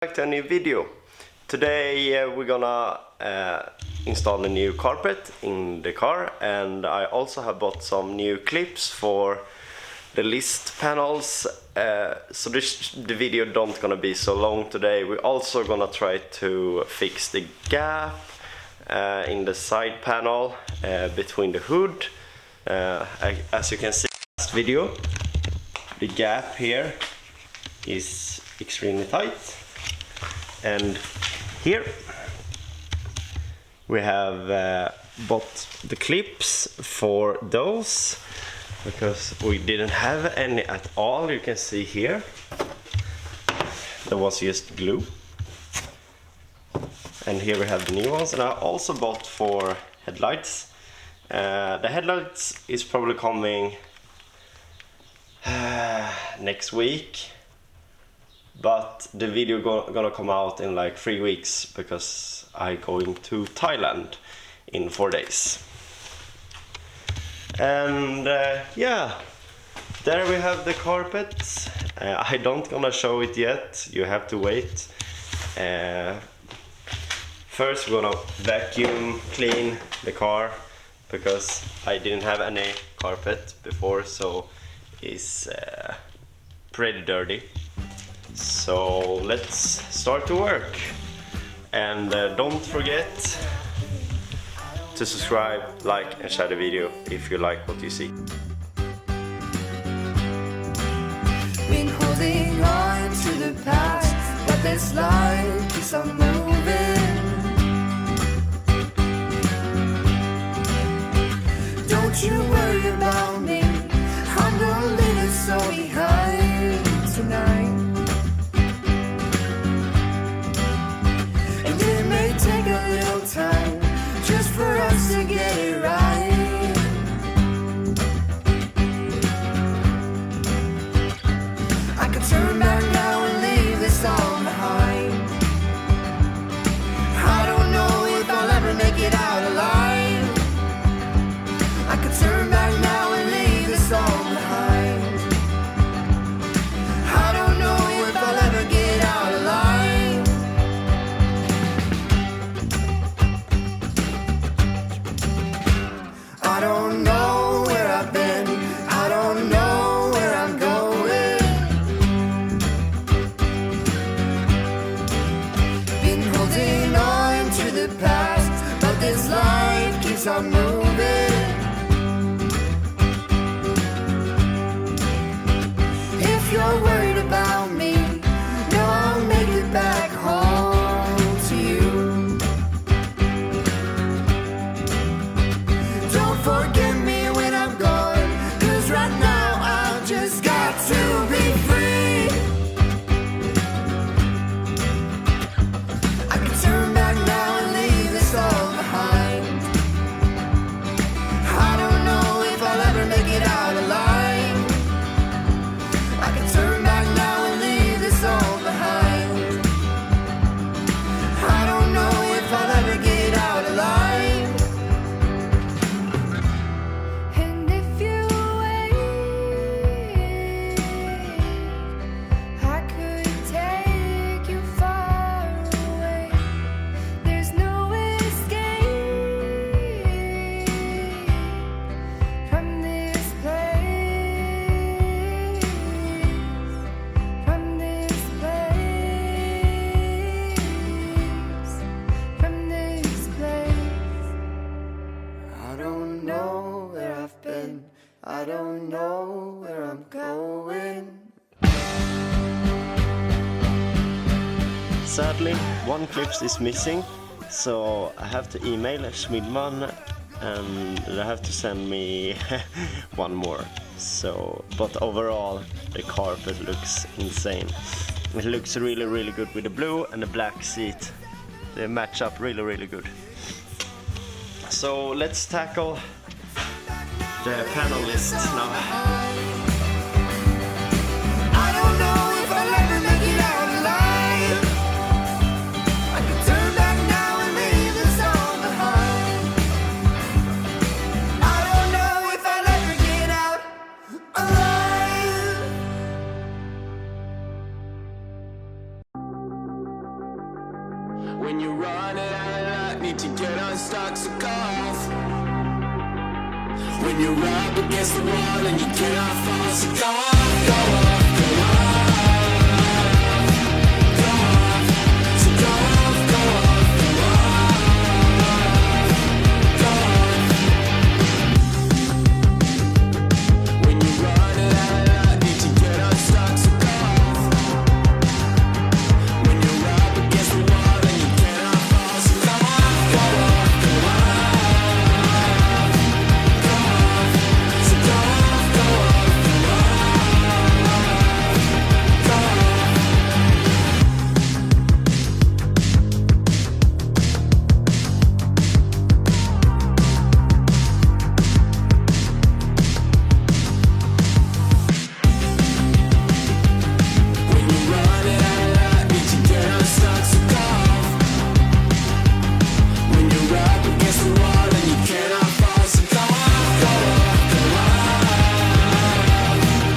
Back to a new video. Today we're gonna install a new carpet in the car, and I also have bought some new clips for the list panels, so the video don't gonna be so long today. We're also gonna try to fix the gap in the side panel between the hood. As you can see in this video, the gap here is extremely tight. And here we have bought the clips for those because we didn't have any at all. You can see here there was just glue, and here we have the new ones. And I also bought for headlights. The headlights is probably coming next week, but the video gonna come out in like 3 weeks because I going to Thailand in 4 days. And yeah, there we have the carpet. I don't gonna show it yet, you have to wait. First we're gonna vacuum clean the car because I didn't have any carpet before, so it's pretty dirty. So let's start to work, and don't forget to subscribe, like and share the video if you like what you see. Been holding on to the past, but this life keeps on moving. Don't you worry about me, I'm gonna leave it all behind tonight. Take a little time just for us to get it right. I could turn back now and leave this all behind. I don't know if I'll ever make it out alive. I could turn back now and leave this all behind. I don't know if I'll ever get out alive. I don't know where I've been, I don't know where I'm going. Been holding on to the past, but this life keeps on moving. If you're worried about me, no, I'll make it back home to you. Forgive me when I'm gone, 'cause right now I've just got to be free. I can turn back now and leave this all behind. I don't know if I'll ever make it out alive. I can turn back now and leave this all behind. I don't know if I'll ever get out alive. I don't know where I'm going. Sadly, one clip is missing, so I have to email Schmidman and they have to send me one more. So, but overall the carpet looks insane. It looks really good with the blue and the black seat. They match up really good. So let's tackle the panel list now. I don't know if I'll ever make it out alive. I can turn back now and leave this all behind. I don't know if I'll ever get out alive. When you're running out of luck, need to get unstuck, so go off. When you're up against the wall and you cannot fall, so go off, go off, go off, go off, so go off, go off, go off, go off. When you're running out of luck, need to get unstuck, so go off. When you're up against the wall and you cannot fall, so go off, go off, go off, go off, so go off, go off, go off, go off. When you're running out of luck, need to get unstuck, so go off. When you're up against the wall and you cannot fall, so go off, go off, go off, go off,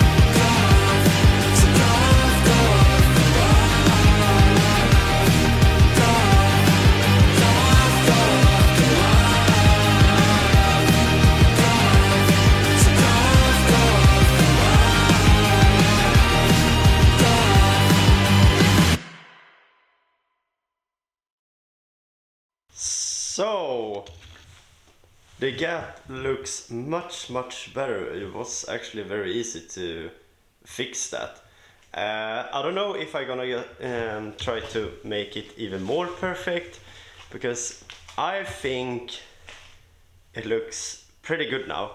so go off, go off, go off, go off, go off, go off, so go off, go off, go off. So the gap looks much better. It was actually very easy to fix that. I don't know if I'm gonna try to make it even more perfect, because I think it looks pretty good now,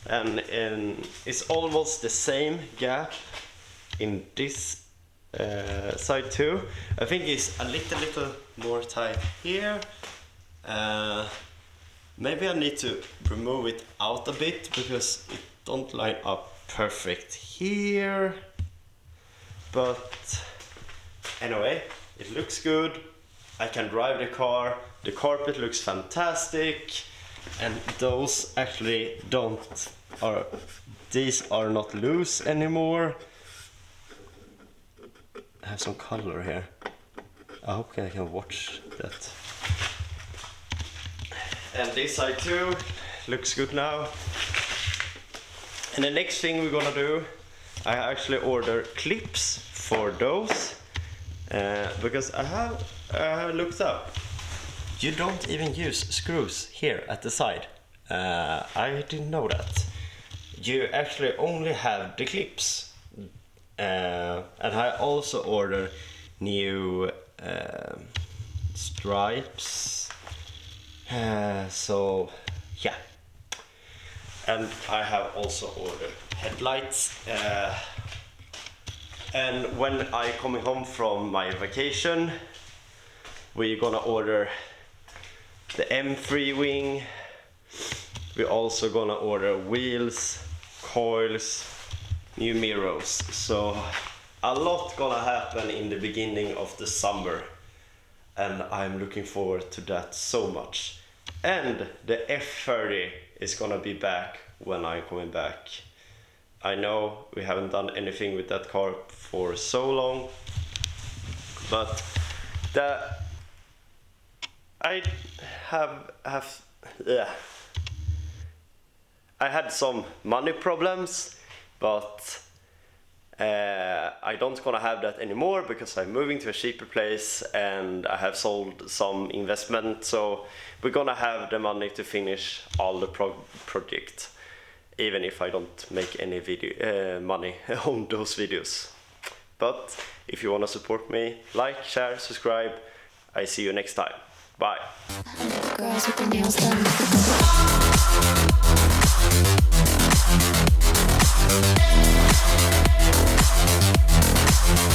and it's almost the same gap in this side too. I think it's a little more tight here. Maybe I need to remove it out a bit because it don't line up perfect here. But anyway, it looks good. I can drive the car. The carpet looks fantastic, and those actually these are not loose anymore. I have some color here. I hope I can watch that. And this side too looks good now. And the next thing we're gonna do, I actually order clips for those, because I have looked up. You don't even use screws here at the side. I didn't know that. You actually only have the clips. And I also order new stripes. So yeah, and I have also ordered headlights, and when I coming home from my vacation, we're gonna order the M3 wing. We're also gonna order wheels, coils, new mirrors. So a lot gonna happen in the beginning of the summer, and I'm looking forward to that so much. And the F30 is gonna be back when I'm coming back. I know we haven't done anything with that car for so long, but I had some money problems, but I don't gonna have that anymore because I'm moving to a cheaper place and I have sold some investment, so we're gonna have the money to finish all the project, even if I don't make any money on those videos. But if you wanna support me, like, share, subscribe. I see you next time. Bye. Girls with their nails done.